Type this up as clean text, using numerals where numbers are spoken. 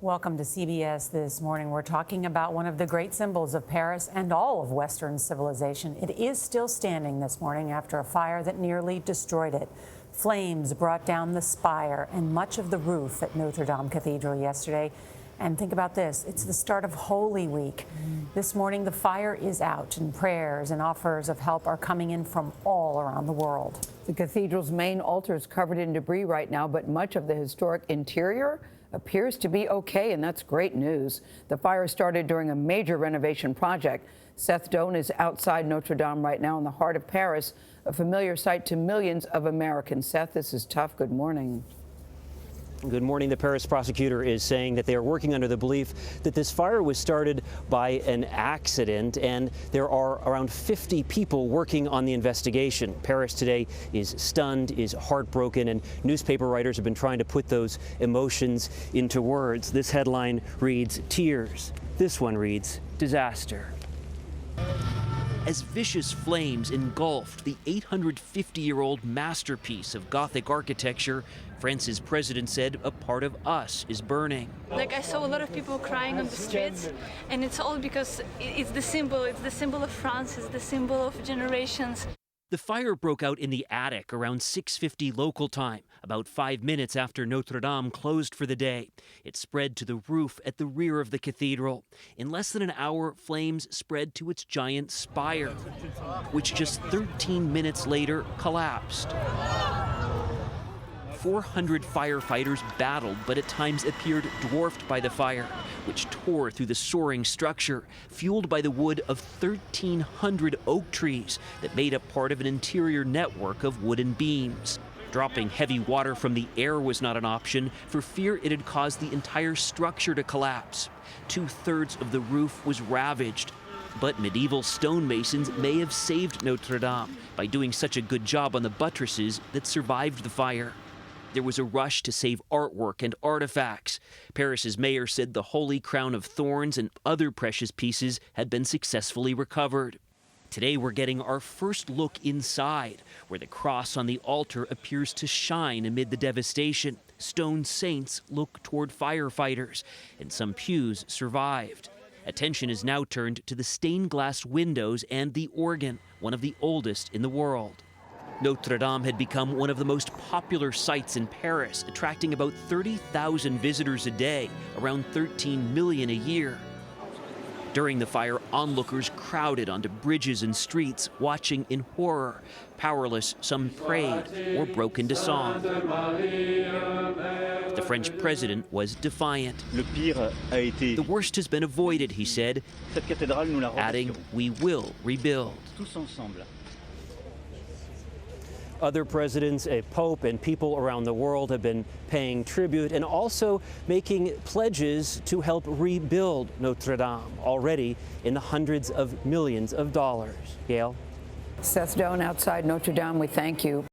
Welcome to CBS This Morning. We're talking about one of the great symbols of Paris and all of Western civilization. It is still standing this morning after a fire that nearly destroyed it. Flames brought down the spire and much of the roof at Notre Dame Cathedral yesterday. And think about this, it's the start of Holy Week. This morning, the fire is out, and prayers and offers of help are coming in from all around the world. The cathedral's main altar is covered in debris right now, but much of the historic interior appears to be okay, and that's great news. The fire started during a major renovation project. Seth Doane is outside Notre Dame right now in the heart of Paris, a familiar sight to millions of Americans. Seth, this is tough. Good morning. Good morning. The Paris prosecutor is saying that they are working under the belief that this fire was started by an accident, and there are around 50 people working on the investigation. Paris today is stunned, is heartbroken, and newspaper writers have been trying to put those emotions into words. This headline reads, "Tears." This one reads, "Disaster." As vicious flames engulfed the 850-year-old masterpiece of Gothic architecture, France's president said a part of us is burning. I saw a lot of people crying on the streets, and it's all because it's the symbol of France, it's the symbol of generations. The fire broke out in the attic around 6:50 local time, about 5 minutes after Notre Dame closed for the day. It spread to the roof at the rear of the cathedral. In less than an hour, flames spread to its giant spire, which just 13 minutes later collapsed. 400 firefighters battled, but at times appeared dwarfed by the fire, which tore through the soaring structure, fueled by the wood of 1,300 oak trees that made up part of an interior network of wooden beams. Dropping heavy water from the air was not an option for fear it had caused the entire structure to collapse. 2/3 of the roof was ravaged. But medieval stonemasons may have saved Notre Dame by doing such a good job on the buttresses that survived the fire. There was a rush to save artwork and artifacts. Paris's mayor said the Holy Crown of Thorns and other precious pieces had been successfully recovered. Today we're getting our first look inside, where the cross on the altar appears to shine amid the devastation. Stone saints look toward firefighters, and some pews survived. Attention is now turned to the stained glass windows and the organ, one of the oldest in the world. Notre Dame had become one of the most popular sites in Paris, attracting about 30,000 visitors a day, around 13 million a year. During the fire, onlookers crowded onto bridges and streets, watching in horror. Powerless, some prayed or broke into song. The French president was defiant. The worst has been avoided, he said, adding, "We will rebuild." Other presidents, a pope, and people around the world have been paying tribute and also making pledges to help rebuild Notre Dame, already in the hundreds of millions of dollars. Gayle? Seth Doane outside Notre Dame, we thank you.